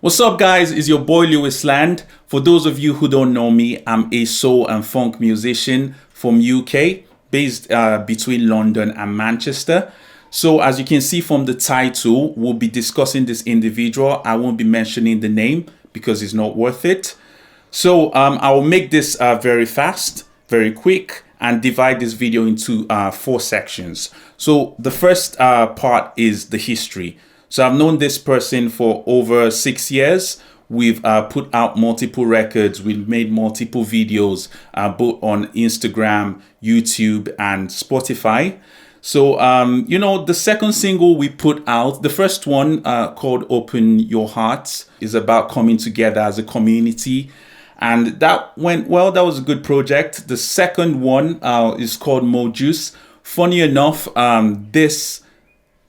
What's up, guys? It's your boy Lewisland. For those of you who don't know me, I'm a soul and funk musician from UK, based between London and Manchester. So, as you can see from the title, we'll be discussing this individual. I won't be mentioning the name because it's not worth it. So, I will make this very fast, very quick, and divide this video into four sections. So, the first part is the history. So I've known this person for over 6 years. We've put out multiple records. We've made multiple videos, both on Instagram, YouTube, and Spotify. So, the second single we put out, the first one called Open Your Heart, is about coming together as a community. And that went well. That was a good project. The second one is called Mo Juice. Funny enough, this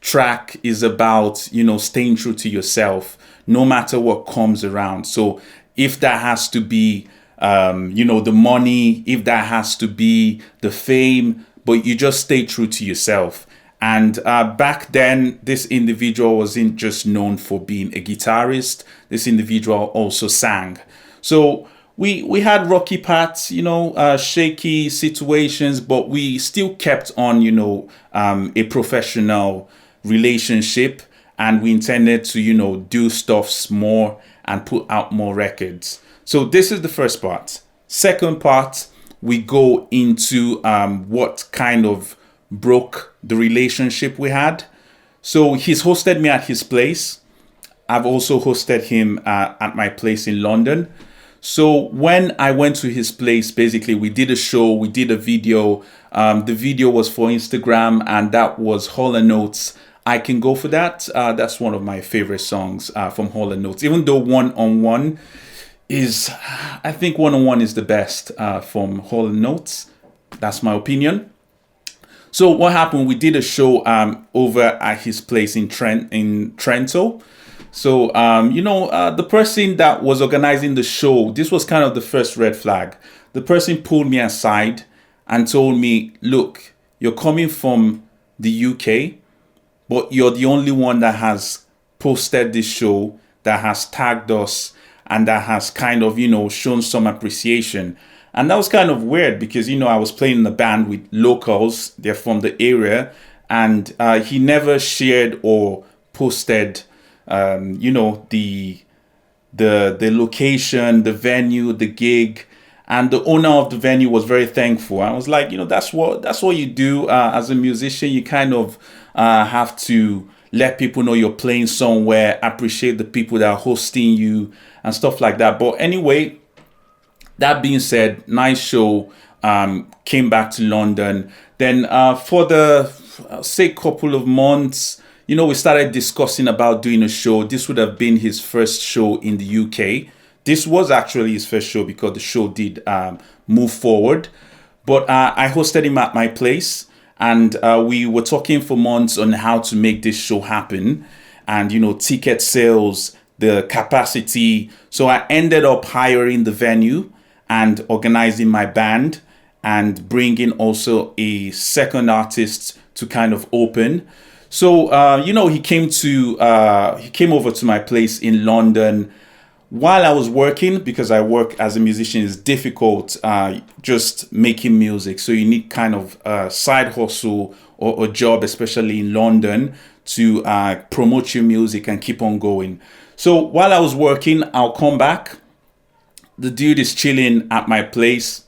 track is about staying true to yourself no matter what comes around. So if that has to be the money, if that has to be the fame, but you just stay true to yourself. And back then, this individual wasn't just known for being a guitarist. This individual also sang. So we had rocky parts, shaky situations, but we still kept on, a professional relationship, and we intended to do stuffs more and put out more records. So this is the first part. Second part, we go into what kind of broke the relationship we had. So he's hosted me at his place. I've also hosted him at my place in London. So when I went to his place, basically we did a show, we did a video. The video was for Instagram, and that was Hall & Notes. I Can Go For That. That's one of my favorite songs from Hall & Notes. Even though One on One is, I think One on One is the best from Hall & Notes. That's my opinion. So what happened? We did a show over at his place in Trento. So the person that was organizing the show, this was kind of the first red flag. The person pulled me aside and told me, "Look, you're coming from the UK, but you're the only one that has posted this show, that has tagged us, and that has kind of, shown some appreciation." And that was kind of weird because, I was playing in a band with locals. They're from the area. And he never shared or posted, the location, the venue, the gig. And the owner of the venue was very thankful. I was like, that's what you do as a musician. You kind of have to let people know you're playing somewhere, appreciate the people that are hosting you and stuff like that. But anyway, that being said, nice show. Came back to London. Then for the couple of months, we started discussing about doing a show. This would have been his first show in the UK. This was actually his first show because the show did move forward. But I hosted him at my place, and we were talking for months on how to make this show happen. And, ticket sales, the capacity. So I ended up hiring the venue and organizing my band and bringing also a second artist to kind of open. So, he came over to my place in London while I was working, because I work as a musician. It's difficult just making music. So you need kind of a side hustle or a job, especially in London, to promote your music and keep on going. So while I was working, I'll come back. The dude is chilling at my place,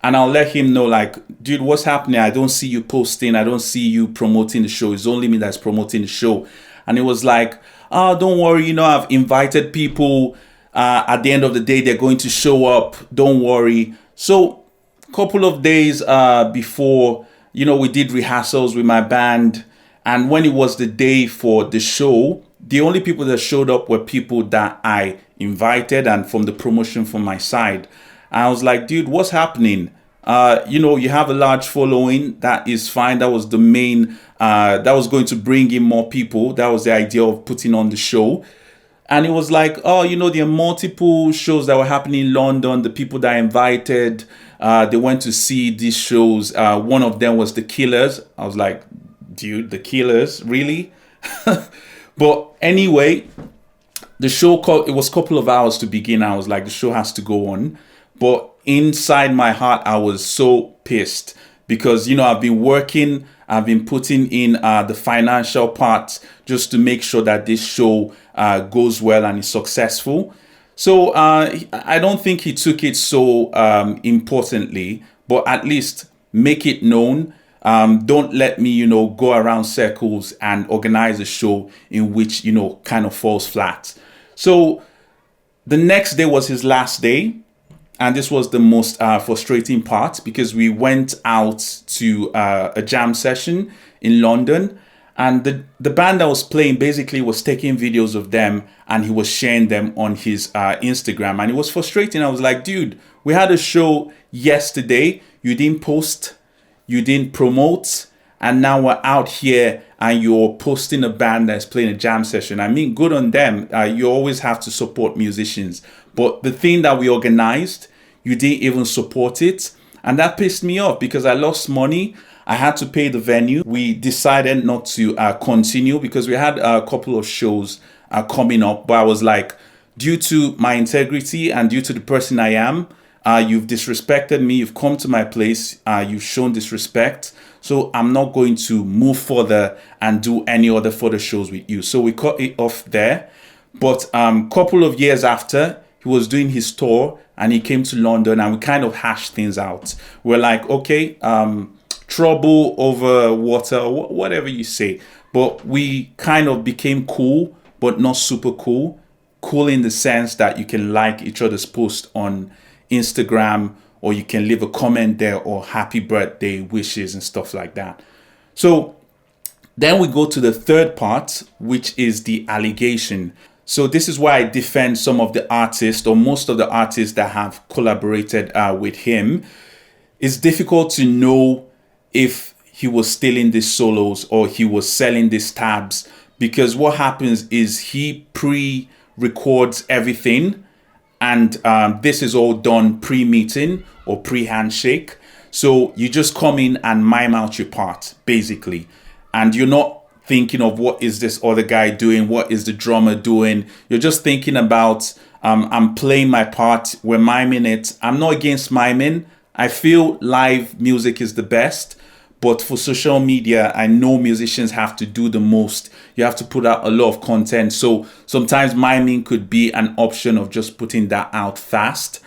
and I'll let him know, like, "Dude, what's happening? I don't see you posting. I don't see you promoting the show. It's only me that's promoting the show." And it was like, "Oh, don't worry. I've invited people. At the end of the day, they're going to show up. Don't worry." So a couple of days before, we did rehearsals with my band. And when it was the day for the show, the only people that showed up were people that I invited and from the promotion from my side. I was like, "Dude, what's happening? You have a large following. That is fine. That was the main, that was going to bring in more people. That was the idea of putting on the show." And it was like, "Oh, there are multiple shows that were happening in London. The people that I invited, they went to see these shows. One of them was The Killers." I was like, "Dude, The Killers? Really?" But anyway, The show, it was a couple of hours to begin. I was like, the show has to go on. But inside my heart, I was so pissed because, I've been working, I've been putting in the financial part just to make sure that this show goes well and is successful. So I don't think he took it so importantly, but at least make it known. Don't let me, go around circles and organize a show in which, kind of falls flat. So the next day was his last day. And this was the most frustrating part because we went out to a jam session in London. And the band that was playing basically was taking videos of them and he was sharing them on his Instagram. And it was frustrating. I was like, dude, we had a show yesterday. You didn't post, you didn't promote. And now we're out here and you're posting a band that's playing a jam session. I mean, good on them. You always have to support musicians. But the thing that we organized, you didn't even support it. And that pissed me off because I lost money. I had to pay the venue. We decided not to continue because we had a couple of shows coming up. But I was like, due to my integrity and due to the person I am, you've disrespected me. You've come to my place. You've shown disrespect. So I'm not going to move further and do any other further shows with you. So we cut it off there. But couple of years after, he was doing his tour and he came to London and we kind of hashed things out. We're like, okay, trouble over water, whatever you say. But we kind of became cool, but not super cool. Cool in the sense that you can like each other's post on Instagram, or you can leave a comment there, or happy birthday wishes and stuff like that. So then we go to the third part, which is the allegation. So this is why I defend some of the artists, or most of the artists that have collaborated with him. It's difficult to know if he was stealing these solos or he was selling these tabs, because what happens is he pre-records everything, and this is all done pre-meeting or pre-handshake. So you just come in and mime out your part, basically, and you're not thinking of what is this other guy doing, what is the drummer doing. You're just thinking about I'm playing my part, we're miming it. I'm not against miming. I feel live music is the best, but for social media, I know musicians have to do the most. You have to put out a lot of content. So sometimes miming could be an option of just putting that out fast.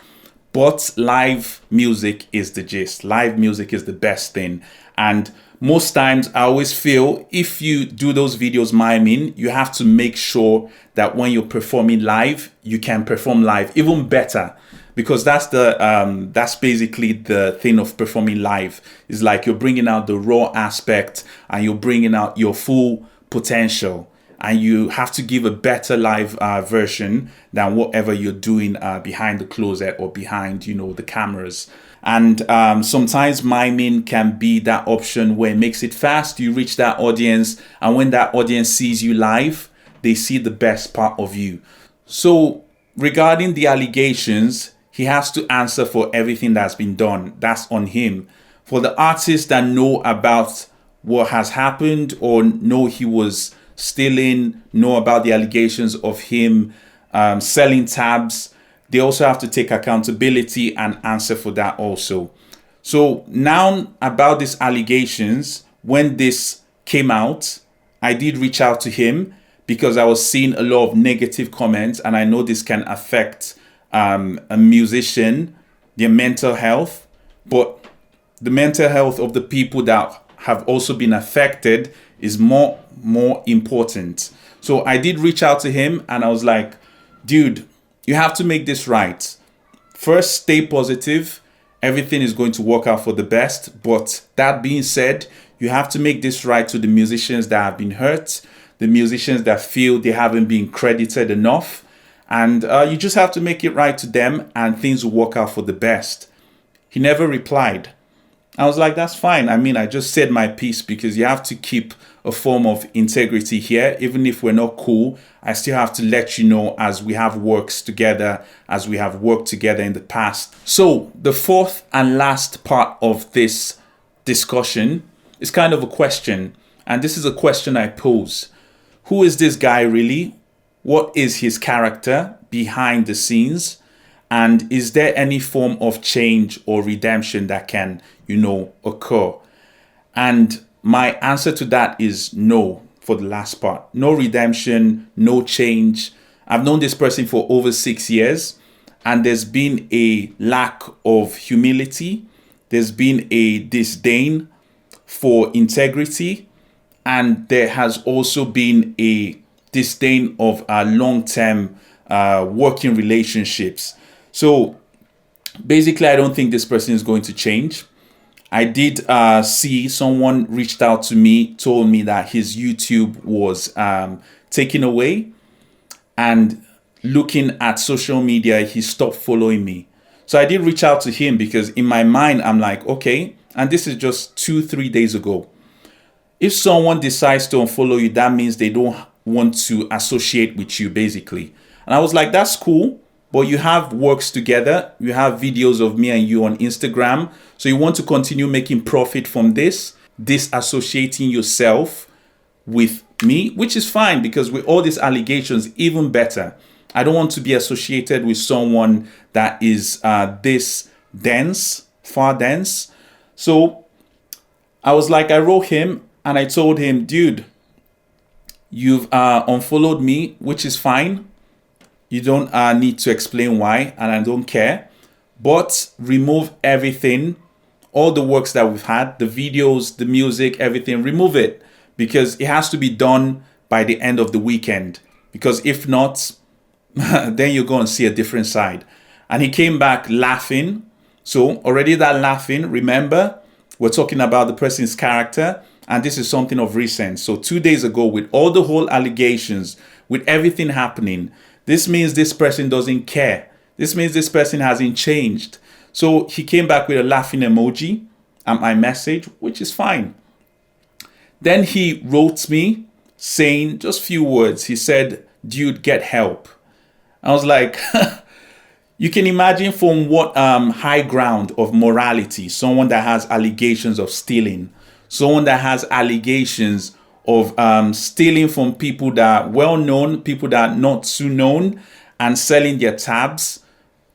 But live music is the gist. Live music is the best thing. And most times I always feel if you do those videos miming, you have to make sure that when you're performing live, you can perform live even better. Because that's basically the thing of performing live. It's like you're bringing out the raw aspect and you're bringing out your full potential, and you have to give a better live version than whatever you're doing behind the closet or behind, the cameras. And sometimes miming can be that option where it makes it fast. You reach that audience, and when that audience sees you live, they see the best part of you. So regarding the allegations, he has to answer for everything that's been done. That's on him. For the artists that know about what has happened or know he was stealing, know about the allegations of him selling tabs, they also have to take accountability and answer for that also. So now about these allegations, when this came out, I did reach out to him because I was seeing a lot of negative comments, and I know this can affect a musician, their mental health, but the mental health of the people that have also been affected is more important. So I did reach out to him and I was like, dude, you have to make this right. First, stay positive. Everything is going to work out for the best. But that being said, you have to make this right to the musicians that have been hurt, the musicians that feel they haven't been credited enough. And you just have to make it right to them and things will work out for the best. He never replied. I was like, that's fine. I mean, I just said my piece because you have to keep a form of integrity here. Even if we're not cool, I still have to let you know as we have works together, as we have worked together in the past. So the fourth and last part of this discussion is kind of a question. And this is a question I pose. Who is this guy really? What is his character behind the scenes? And is there any form of change or redemption that can, occur? And my answer to that is no, for the last part. No redemption, no change. I've known this person for over 6 years, and there's been a lack of humility. There's been a disdain for integrity, and there has also been a disdain of long-term working relationships. So basically, I don't think this person is going to change. I did see someone reached out to me, told me that his YouTube was taken away, and looking at social media, he stopped following me. So I did reach out to him because in my mind, I'm like, okay, and this is just 2-3 days ago. If someone decides to unfollow you, that means they don't want to associate with you, basically. And I was like, that's cool, but you have works together. You have videos of me and you on Instagram. So you want to continue making profit from this, disassociating yourself with me, which is fine, because with all these allegations, even better. I don't want to be associated with someone that is this dense, far dense. So I was like, I wrote him and I told him, dude, you've unfollowed me, which is fine. You don't need to explain why, and I don't care. But remove everything, all the works that we've had, the videos, the music, everything, remove it, because it has to be done by the end of the weekend. Because if not, then you're going to see a different side. And he came back laughing. So already that laughing, remember, we're talking about the person's character. And this is something of recent. So 2 days ago, with all the whole allegations, with everything happening, this means this person doesn't care. This means this person hasn't changed. So he came back with a laughing emoji at my message, which is fine. Then he wrote me saying just few words. He said, dude, get help. I was like, you can imagine from what high ground of morality, someone that has allegations of stealing, someone that has allegations of stealing from people that are well-known, people that are not so known, and selling their tabs,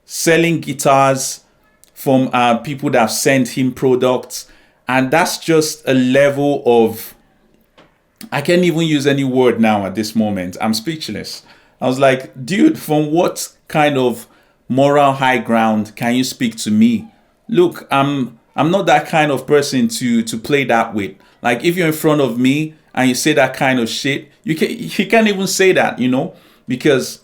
selling guitars from people that have sent him products. And that's just a level of, I can't even use any word now at this moment. I'm speechless. I was like, dude, from what kind of moral high ground can you speak to me? Look, I'm not that kind of person to play that with. Like, if you're in front of me and you say that kind of shit, you can't even say that, because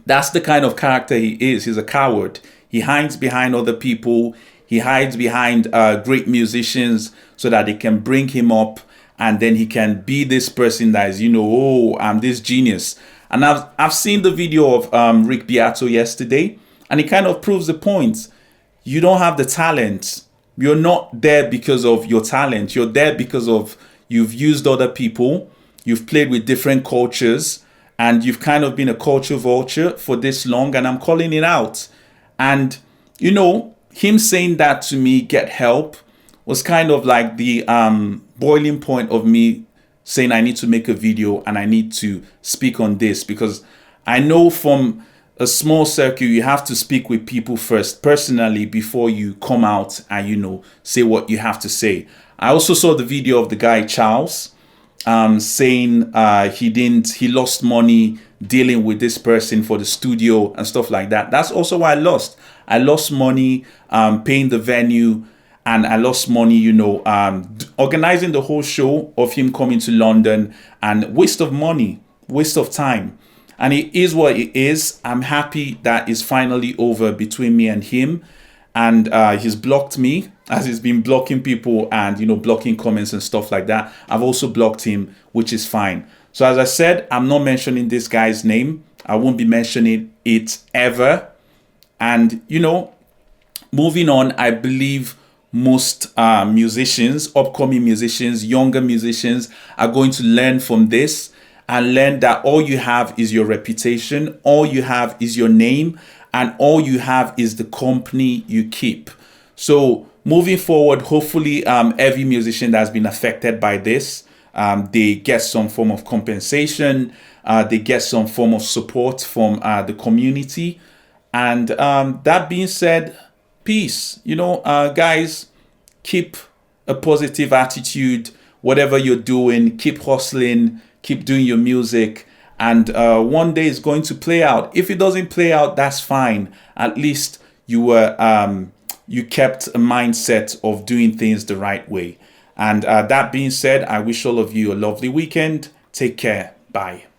that's the kind of character he is. He's a coward. He hides behind other people. He hides behind great musicians so that they can bring him up, and then he can be this person that is, oh, I'm this genius. And I've seen the video of Rick Beato yesterday, and it kind of proves the point. You don't have the talent. You're not there because of your talent. You're there because of you've used other people. You've played with different cultures, and you've kind of been a culture vulture for this long, and I'm calling it out. And, him saying that to me, get help, was kind of like the boiling point of me saying I need to make a video and I need to speak on this, because I know from a small circle, you have to speak with people first personally before you come out and, say what you have to say. I also saw the video of the guy, Charles, saying he lost money dealing with this person for the studio and stuff like that. That's also why I lost. I lost money paying the venue, and I lost money, organizing the whole show of him coming to London, and waste of money, waste of time. And it is what it is. I'm happy that it's finally over between me and him. And he's blocked me, as he's been blocking people and, blocking comments and stuff like that. I've also blocked him, which is fine. So as I said, I'm not mentioning this guy's name. I won't be mentioning it ever. And, moving on, I believe most musicians, upcoming musicians, younger musicians are going to learn from this and learn that all you have is your reputation, all you have is your name, and all you have is the company you keep. So moving forward, hopefully every musician that has been affected by this they get some form of compensation, they get some form of support from the community. And that being said, peace. Guys, keep a positive attitude. Whatever you're doing, keep hustling, keep doing your music. And one day it's going to play out. If it doesn't play out, that's fine. At least you kept a mindset of doing things the right way. And that being said, I wish all of you a lovely weekend. Take care. Bye.